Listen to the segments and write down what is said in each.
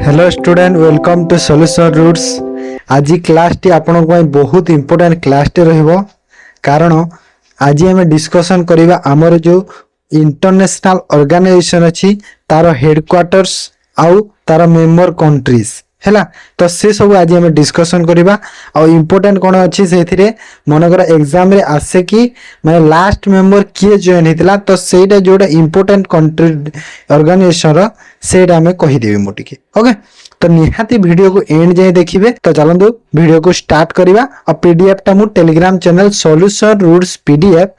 Hello student welcome to solution roots. आज class टी आपण बहुत इंपोर्टेंट क्लास टे रहिबो कारण आज आम डिस्कशन करबा हमर जो इंटरनेशनल ऑर्गेनाइजेशन अछि तार हेडक्वार्टर्स आउ तार मेंबर कंट्रीज हैला। तो से सब आज आम डिस्कशन करबा आ इंपोर्टेंट कोन अछि सेथिरे मनकर एग्जाम रे आसे कि माने लास्ट मेंबर किए जॉइन हितला तो सेटा जोटा इंपोर्टेंट कंट्री ऑर्गेनाइजेशन रो सेटा हमें कहि देबे मोटिके। ओके तो निहाती वीडियो को एंड जाए देखिए। तो चलंतु वीडियो को स्टार्ट करिबा और पीडीएफ टा मु Telegram channel solution roots PDF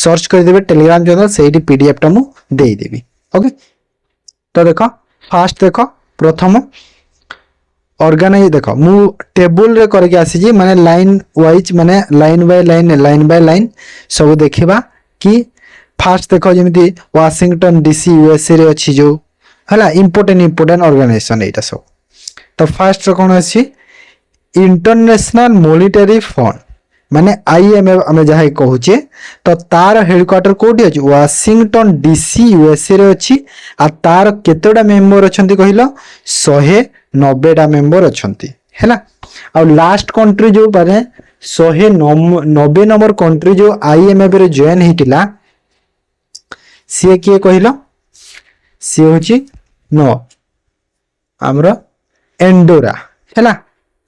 search कर देबे टेलीग्राम चैनल सेठी पीडीएफ टा मु देई देबी। ओके तो देखो फास्ट देखो प्रथम ऑर्गेनाइज देखो मु टेबल रे करके आसी जी माने लाइन वाइज माने लाइन बाय लाइन सब देखिबा कि फास्ट देखो जेमिति वाशिंगटन डीसी यूएसए रे अछि जो हला इंपोर्टेंट ऑर्गेनाइजेशन एटा सब। तो फास्ट कोन अछि इंटरनेशनल मॉनेटरी फंड माने आईएमएफ हमें जहां कहूचे तो तार हेडक्वार्टर कोठी अछि वाशिंगटन डीसी यूएसए रे अछि आ तार केतोडा मेंबर अछंती कहिलो 190 टा मेंबर अछंती हैला। आ लास्ट कंट्री जो बारे 190 नंबर कंट्री जो आईएमएफ रे जॉइन हिटिला सी किए कहिलो सी होची नो हमरो एंडोरा हैला।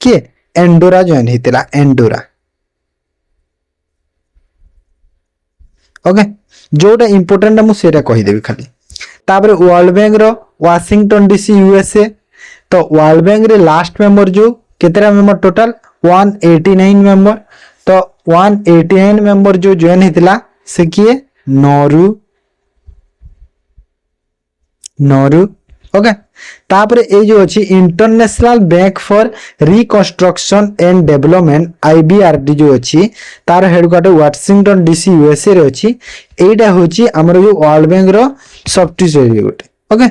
के एंडोरा जॉइन हितिला एंडोरा। ओके जोटा इंपोर्टेंट मु सेटा कहि देबी खाली। तापर वर्ल्ड बैंक रो वाशिंगटन डीसी यूएसए तो वर्ल्ड बैंक रे लास्ट मेंबर जो केतेरा मेंबर टोटल 189 मेंबर। तो 189 मेंबर जो जॉइन हितिला से किए नोरू। ओके तापर ए जो अछि international bank for reconstruction and development IBRD जो अछि तार हेडक्वार्टर वाशिंगटन डीसी यूएसए रे अछि। एटा होछि हमर जो वर्ल्ड बैंक रो सब्सिडियरी गोटे। ओके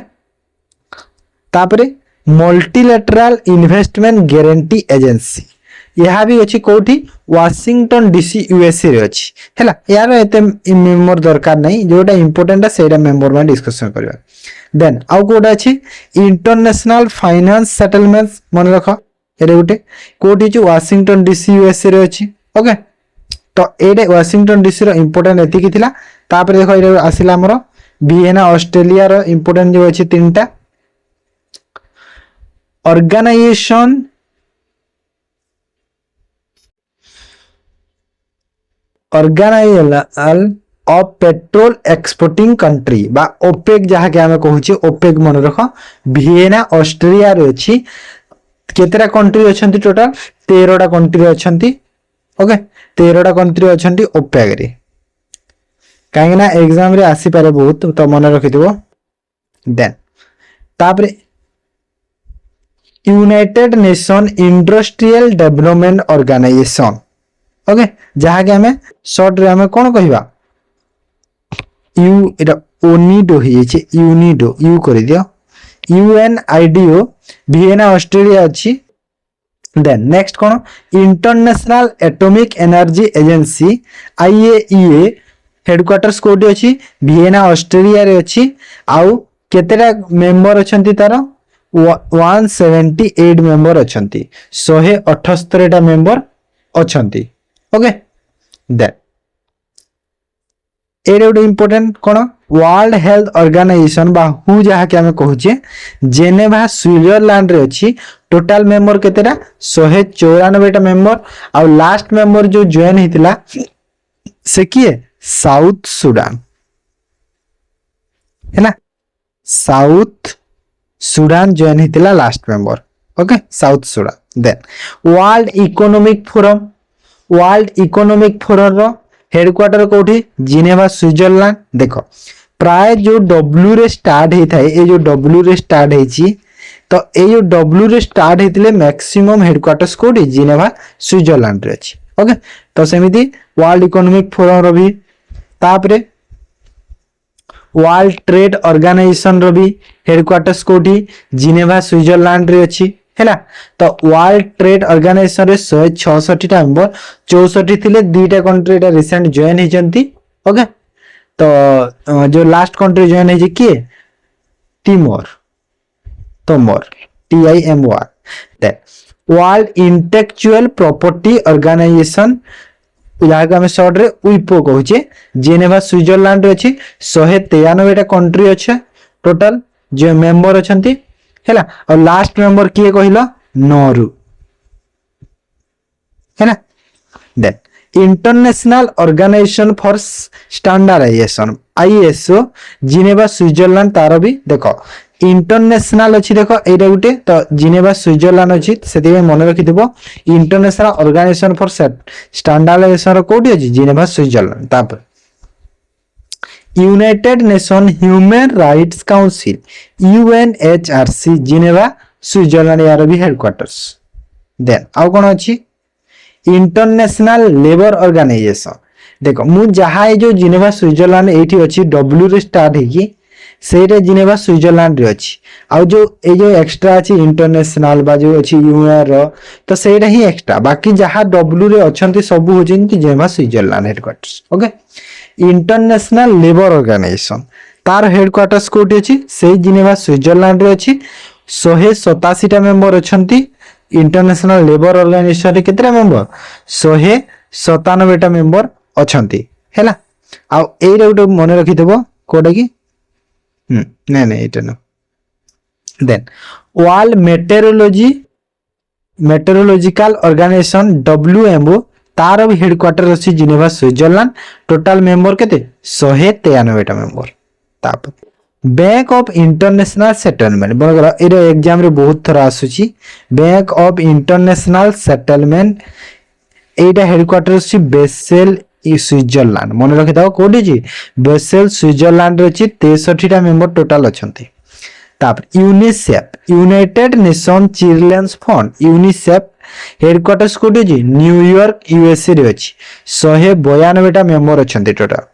तापर मल्टीलैटरल इन्वेस्टमेंट गारंटी एजेंसी यह भी अछि कोठी वाशिंगटन डीसी यूएसए रे अछि हैला। यार एते मेंबर दरकार नै जोटा इंपोर्टेंट है सेटा मेंबर में डिस्कशन करबा। देन आउ कोटा अछि इंटरनेशनल फाइनेंस सेटलमेंट मन रख एरे गोटे कोठी छु वाशिंगटन डीसी यूएसए रे अछि। ओके तो एडे वाशिंगटन डीसी रो इंपोर्टेंट एति कि थिला। तापर देखो एरे आसिला हमरो वियना ऑस्ट्रेलिया रो इंपोर्टेंट जो अछि तीनटा organisation of petrol exporting country बा ओपेक जहा के हमें कहूचे ओपेक मन रख वियना ऑस्ट्रेलिया रे अछि। केतेरा कंट्री अछंती टोटल 13 टा कंट्री अछंती। ओके 13 टा कंट्री अछंती ओपेक रे काहेना एग्जाम रे आसी पारे बहुत तो मन रखिथिबो। देन तापर united nation industrial development organisation. Okay जहा के हमें शॉर्ट रे हमें कोन कहिबा यू एटा ओनिडो ही छै यूनिडो यू कर दियो यूएनआईडीओ वियना ऑस्ट्रेलिया अछि। देन नेक्स्ट कोन International Atomic Energy Agency IAEA headquarters कोठी अछि वियना ऑस्ट्रेलिया रे अछि। आउ केतेरा मेंबर अछंती तार 178 मेंबर अछंती 178 टा मेंबर अछंती। ओके देन एरे उडे इंपोर्टेंट कोन वर्ल्ड हेल्थ ऑर्गेनाइजेशन बा हु जहा के हमें कहूचे जेनेवा स्विट्जरलैंड रे अछि। टोटल मेंबर केतेरा 194 टा मेंबर। आ लास्ट मेंबर जो जॉइन हितला से किए साउथ सुडान है ना। साउथ सुडान जॉइन हितला last member. Okay South Sudan. Then World Economic Forum रो हेडक्वार्टर कोठी जिनेवा स्विट्जरलैंड। देखो प्राय जो डब्ल्यू रे स्टार्ट हे थाए ए जो डब्ल्यू रे स्टार्ट हेची तो ए जो डब्ल्यू रे स्टार्ट हेतिले मैक्सिमम हेडक्वार्टर्स कोठी जिनेवा स्विट्जरलैंड रे अछि। ओके तो सेमिति वर्ल्ड इकोनॉमिक फोरम रो भी तापरे वर्ल्ड ट्रेड ऑर्गेनाइजेशन रो भी हेडक्वार्टर्स कोठी जिनेवा स्विट्जरलैंड रे अछि हैला। तो वर्ल्ड ट्रेड ऑर्गेनाइजेशन रे 166 टा मेंबर 64 थिले दीटा कंट्री एटा रिसेंट जॉइन हिजंती। ओके तो जो लास्ट कंट्री जॉइन है कि Timor TIMOR then world intellectual property organisation यहाँ आम सर्ट रे विपो कहूचे जेनेवा स्विट्जरलैंड रे अछि 193 कंट्री अच्छे टोटल जो मेंबर अछंती हैला और लास्ट मेंबर किए कहिलो नोरू है ना then international organisation for standardisation ISO Geneva Switzerland तार भी देखो इंटरनेशनल अच्छी देखो एटा गुटे तो जिनेवा स्विट्जरलैंड अच्छी से मन रखिथबो इंटरनेशनल ऑर्गेनाइजेशन फॉर स्टैंडर्डाइजेशन कोठी अछि जिनेवा स्विट्जरलैंड तापर united nation human rights council UNHRC Geneva Switzerland यार भी हेडक्वार्टर्स देन आउ कोन अछि इंटरनेशनल लेबर ऑर्गेनाइजेशन देखो मु जहा जो जिनेवा स्विट्जरलैंड एठी अछि W रे स्टार्ट हेकी सेटा जिनेवा स्विट्जरलैंड रे अछि आ जो ए जो एक्स्ट्रा अछि इंटरनेशनल बा जो अछि UN रो तो सेटा ही एक्स्ट्रा बाकी जहा W रे अछंती सब हो जेंती Geneva Switzerland headquarters okay International Labour Organization तार हेडक्वार्टर्स कोठी अछि से जिनेवा स्विट्जरलैंड रे अछि 187 टा मेंबर अछंती इंटरनेशनल लेबर ऑर्गेनाइजेशन रे केतरा मेंबर 197 टा मेंबर अछंती हैला आ एई रे उटे मन रखि देबो कोडा की नहीं नहीं इट न then world meteorological organisation WMO तार भी हेडक्वार्टर अछि जिनेवा स्विट्जरलैंड टोटल मेंबर केते 193 टा मेंबर ताप बैंक ऑफ इंटरनेशनल सेटलमेंट बगर एरो एग्जाम रे बहुत थरा आसुची bank of international settlement Etah headquarter अछि बेसेल स्विट्जरलैंड मन रखि दाओ कोडी जी बेसेल स्विट्जरलैंड रे अछि 63 टा मेंबर टोटल अछंती तापर UNICEF United Nation Children's Fund UNICEF headquarters कोडी जी न्यूयॉर्क USA रे अछि 192 टा मेंबर अछंती total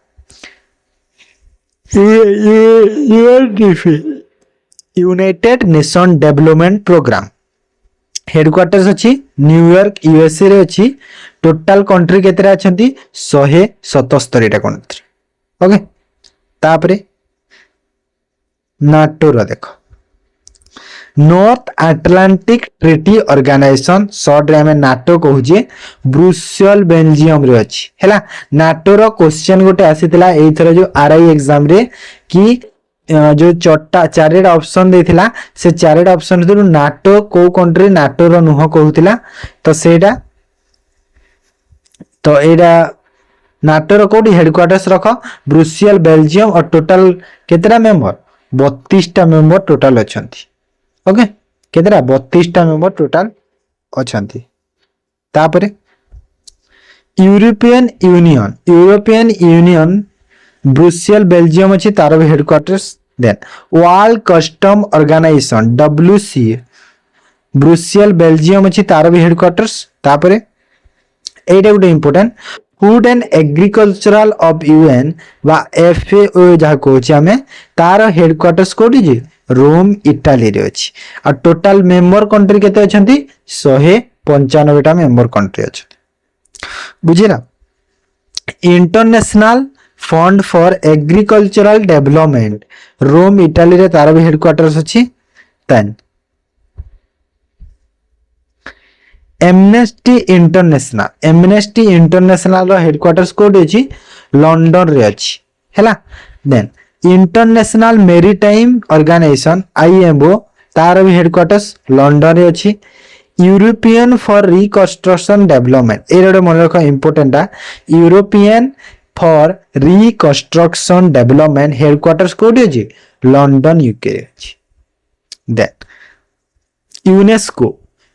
United Nation Development Programme headquarters अछि न्यूयॉर्क USA रे अछि टोटल कंट्री केतरा अछंती 177 टा कंट्री ओके तापरे नाटो रो देखो North Atlantic Treaty Organization short रे हमें नाटो कहूजे ब्रुसेल बेल्जियम रे अछि हैला नाटो रो क्वेश्चन गोटे आसीतला एथरा जो RI एग्जाम रे कि जो चारिटा ऑप्शन देथिला से चारिटा ऑप्शन दरु नाटो को कंट्री नाटो रो नुह कहूतिला तो सेटा तो एडा नाटो रो कोडी हेडक्वार्टर्स रखो ब्रुसेल बेल्जियम और टोटल केतरा मेंबर 32 टा मेंबर टोटल अछंती ओके केतरा 32 टा मेंबर टोटल अछंती तापरे यूरोपियन यूनियन ब्रुसेल बेल्जियम अछि तार headquarters then world custom organisation WC Brussels Belgium अछि तार हेडक्वार्टर्स तापरे एटा गुटे important food and agricultural of UN बा FAO जहा कहछि हमें तार हेडक्वार्टर्स कोठी जी रोम इटाली रे अछि आ टोटल मेंबर कंट्री केते अछंती 195 टा मेंबर कंट्री अछि बुझिना International Fund for Agricultural Development Rome Italy रे तार भी हेडक्वार्टर्स अछि देन एमनेस्टी इंटरनेशनल रो हेडक्वार्टर्स कोड अछि लंदन रे अछि हैला then International Maritime Organization IMO तार भी हेडक्वार्टर्स लंदन रे अछि यूरोपियन फॉर रिकंस्ट्रक्शन डेवलपमेंट एरोड मन रखो important European for Reconstruction Development headquarters कोड अछि लंदन UK रे अछि देन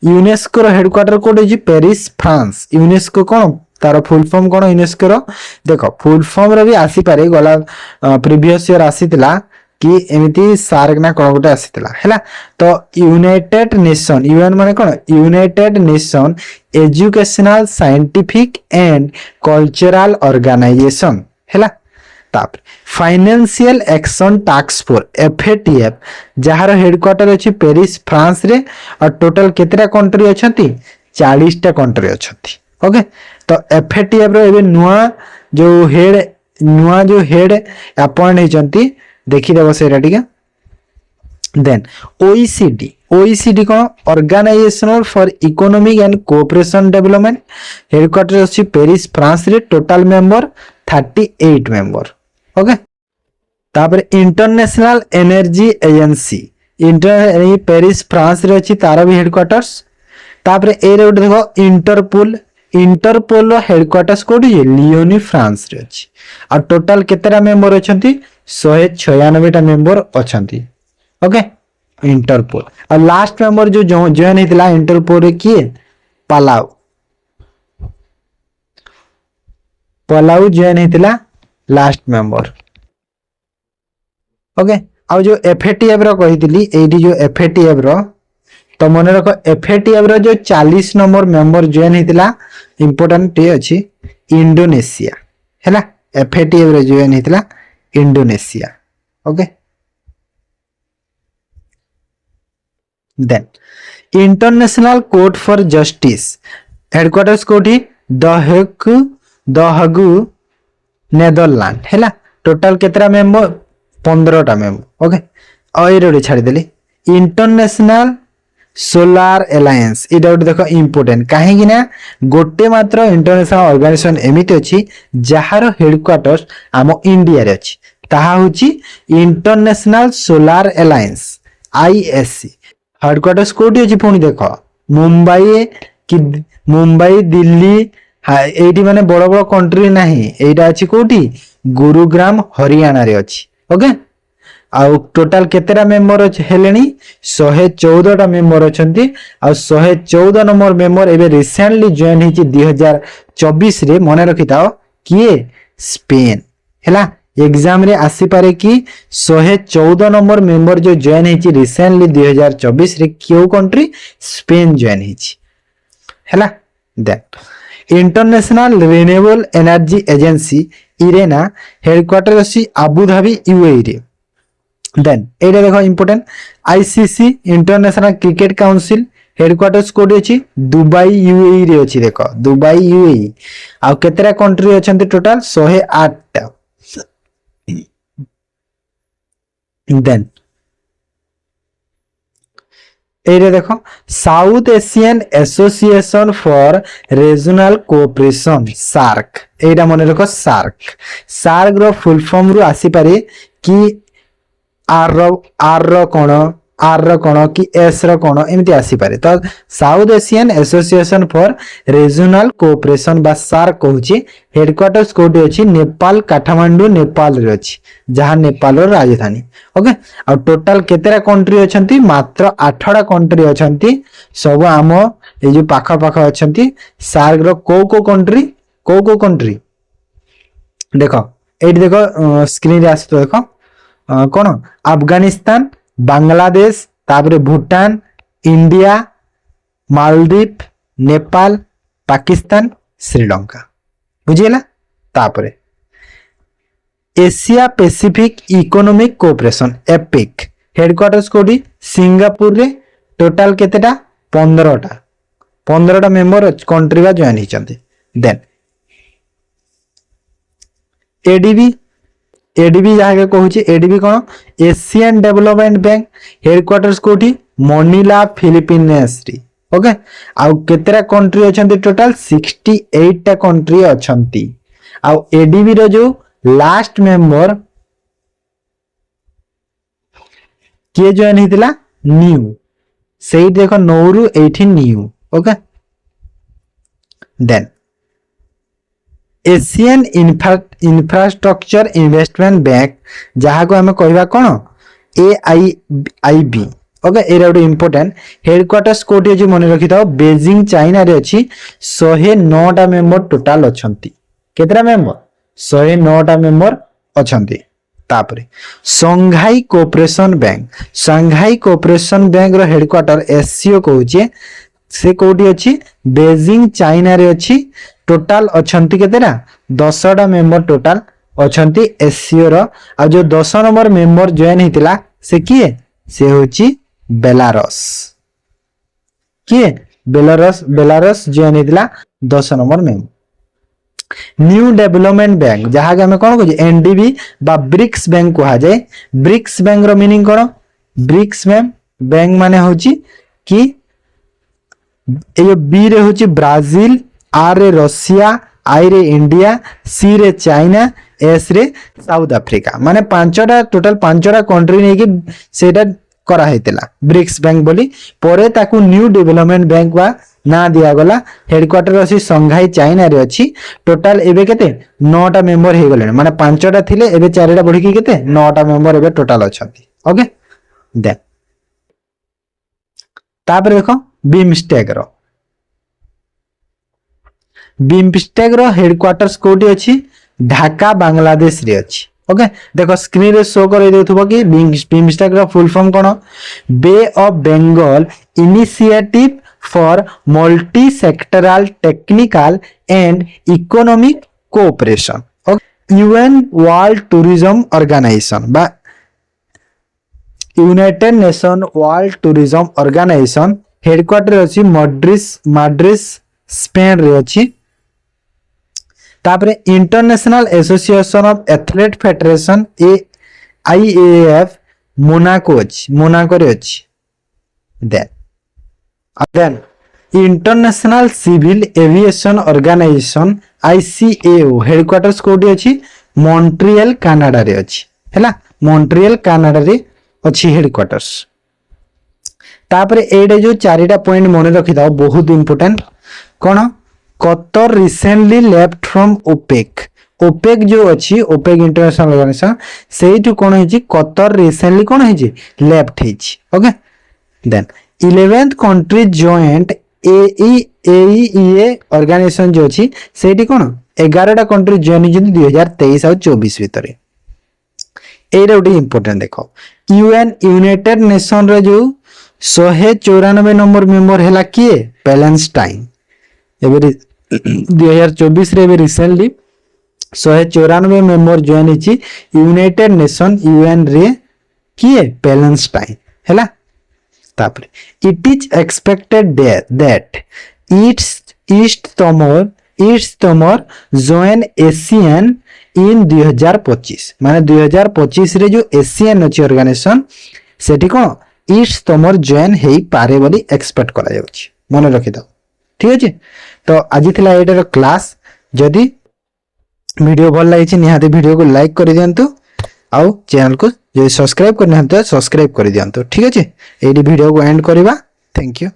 यूनेस्को रो हेडक्वार्टर कोड अछि पेरिस फ्रांस यूनेस्को कोन तार फुल फॉर्म कोन यूनेस्को रो देखो फुल फॉर्म रे भी आसी पारे गला प्रीवियस ईयर आसीतला कि एमिति सार्क ना कोन गोटे आसीतला हैला तो यूनाइटेड नेशन UN माने कोन United Nation Educational Scientific and Cultural Organization हैला ताप Financial Action Task Force FATF जहार हेडक्वार्टर अछि पेरिस फ्रांस रे और टोटल केतरा कंट्री अछंती 40 टा कंट्री अछंती ओके तो FATF रो एबे नुआ जो हेड अपॉइंट हेचंती देखि देबो सेरा ठीक है देन OECD OECD कौन organisation for economic and cooperation development headquarter अछि पेरिस फ्रांस रे टोटल मेंबर 38 मेंबर ओके तापर इंटरनेशनल एनर्जी एजेंसी इंटर पेरिस फ्रांस रे अछि तार भी हेडक्वार्टर्स तापर ए रे देखो इंटरपोल इंटरपोल रो हेडक्वार्टर्स कोठी लियोनी फ्रांस रे अछि आ टोटल केतेरा मेंबर अछंती 196 टा मेंबर अछंती ओके इंटरपोल और लास्ट मेंबर जो जॉइन हेतिला इंटरपोल रे किए पलाउ पलाउ जॉइन हेतिला लास्ट मेंबर ओके आ जो एफएटीएफ रो कहितली एडी जो एफएटीएफ रो तो मन रख एफएटीएफ रो जो 40 नंबर मेंबर जॉइन हेतिला इंपोर्टेंट टे अछि इंडोनेशिया हैला एफएटीएफ रो जॉइन हेतिला Indonesia okay then International Court for Justice headquarters कोठी द हगु नेदरलैंड हैला टोटल केतरा मेंबर 15 टा मेंबर ओके और रे छाडी देली इंटरनेशनल सोलार अलायंस इडा देखो इंपोर्टेंट काहे कि ना गोटे मात्र इंटरनेशनल ऑर्गेनाइजेशन एमिति अछि जहार हेडक्वार्टर्स आम इंडिया रे अछि ताहा होची international Solar alliance ISC headquarters कोठी अछि पुनी देखो मुंबई कि मुंबई दिल्ली एठी माने बड़ बड़ कंट्री नाही एटा अछि कोठी गुरुग्राम हरियाणा रे अछि ओके आउ टोटल केतेरा मेंबर हेलेनी 114 टा मेंबर अछंती आ 114 नंबर मेंबर एबे रिसेंटली जॉइन हिची 2024 रे मने रखिताओ किए स्पेन हैला एग्जाम रे आसी पारे कि 114 नंबर मेंबर जो जॉइन हिची रिसेंटली 2024 रे क्यों कंट्री स्पेन जॉइन हिची हैला then international renewable energy agency IRENA headquarter अछि आबू धाबी यूएई रे देन एटा देखो important ICC international cricket council headquarters कोडी अछि दुबई यूएई रे अछि देखो दुबई यूएई आ केतरा कंट्री अछंती टोटल 108 टा देन एरे देखो south Asian association for regional cooperation SAARC एटा मने रखो सार्क सार्क रो फुल फॉर्म रो आसी पारे कि आर रो कोन कि एस रो कोन एमिति आसी पारे तो south Asian association for regional cooperation बा सार्क कहूची हेडक्वार्टर्स कोठी अछि नेपाल काठमांडू नेपाल रे अछि जहां नेपाल रो राजधानी ओके आ टोटल केतेरा कंट्री अछंती मात्र 8 टा कंट्री अछंती सब आम ए जो पाखा पाखा अछंती सार्क रो को कंट्री देखो एठी देखो स्क्रीन रे आसतो देखो कौन अफगानिस्तान बांग्लादेश तापरे भूटान इंडिया मालदीव नेपाल पाकिस्तान श्रीलंका बुझिला तापरे Asia Pacific economic cooperation epic headquarters कोडी सिंगापुर रे टोटल केतेटा 15 टा मेंबर कंट्री बा जॉइन हिचंती देन एडीबी जहां कहूची एडीबी कोन एशियन डेवलपमेंट बैंक हेडक्वार्टर्स कोठी मनीला फिलिपिन्स री ओके आ केतेरा कंट्री अछंती टोटल 68 टा कंट्री अछंती आ एडीबी रो जो लास्ट मेंबर के जॉइन हितला न्यू सेही देखो Nauru 18 new okay then Asian infrastructure investment bank जहां को हमें कहबा कोन एआईबी ओके एरा गोटे इंपोर्टेंट हेडक्वार्टर्स कोठी जे मन रखि थाओ बेजिंग चाइना रे अछि 109 टा मेंबर टोटल अछंती केतरा मेंबर 109 टा मेंबर अछंती तापरे संघाई कोऑपरेशन बैंक रो हेडक्वार्टर एससीओ कहूचे से कोठी अछि बेजिंग चाइना रे अछि टोटल अछंती केतेरा 10 टा मेंबर टोटल अछंती एससीओ रो आ जो 10 नंबर मेंबर जॉइन हितला से किए से होची बेलारस किए बेलारस जॉइन हितला 10 number member New Development Bank जहां के हमें कोन कहै एनडीबी बा ब्रिक्स बैंक कहा जाय ब्रिक्स बैंक रो मीनिंग कोन ब्रिक्स में बैंक माने होची कि ये बी रे होची ब्राजील, आर रे रशिया, आई रे इंडिया, सी रे चाइना, एस रे साउथ अफ्रीका माने पांचटा टोटल पांचटा कंट्री नै कि सेटा करा हेतिला ब्रिक्स बैंक बोली परे ताकू न्यू डेवलपमेंट बैंक बा ना दिया गला हेडक्वार्टर अछि संघाई चाइना रे अछि टोटल एबे केते 9टा मेंबर हे गले माने पांचटा थिले एबे चारटा बढ़ी कि केते 9टा मेंबर एबे टोटल अछंती ओके देन तापर देखो बिमस्टेक रो हेडक्वार्टर्स कोठी अछि ढाका बांग्लादेश रे अछि ओके देखो स्क्रीन रे शो कर देथबो कि बिमस्टेक रो फुल फॉर्म कोन Bay of Bengal Initiative for Multi Sectoral Technical and Economic Cooperation UN World Tourism Organization बा United Nation World Tourism Organization headquarter अछि माड्रिड स्पेन रे अछि तापरे International Association of Athlete Federation IAF Monaco रे अछि then International Civil Aviation Organization ICAO headquarters कोठी अछि Montreal Canada रे अछि हैला मॉन्ट्रियल कनाडा रे अछि हेडक्वार्टर्स तापरे एडे जो चारिटा पॉइंट मने रखि दाओ बहुत इंपोर्टेंट कोन Qatar recently left from OPEC जो अछि ओपेक इंटरनेशनल ऑर्गेनाइजेशन सेइटु कोन हिची कतर रिसेंटली कोन हिची लेफ्ट हिची okay then 11th country joined एईए ऑर्गेनाइजेशन जो अछि सेइटि कोन 11टा कंट्री जॉइन हिची 2023 और 24 भितरे एइरा उडी इंपोर्टेंट देखो यूएन यूनाइटेड नेशन रे जो 194 नंबर मेंबर हैला किए पैलेस्टाइन एबे 2024 रे रिसेंटली 194 मेंबर जॉइन हिची यूनाइटेड नेशन यूएन रे किए पैलेस्टाइन हैला तापरे it is expected that east तमर जॉइन एशियन इन 2025 माने 2025 रे जो एशियन अछि ऑर्गेनाइजेशन सेठी कोन ईस्ट तमर जॉइन हेई पारे बोली एक्सपेक्ट करा जाउछि मन रखि दो ठीक अछि तो आज थिला एटार क्लास जदी वीडियो भल लागिछि निहाते वीडियो को लाइक कर दियंतु आउ चैनल को जे सब्सक्राइब करना है तो सब्सक्राइब कर दियंतु ठीक अछि एडी वीडियो को एंड करबा थैंक यू।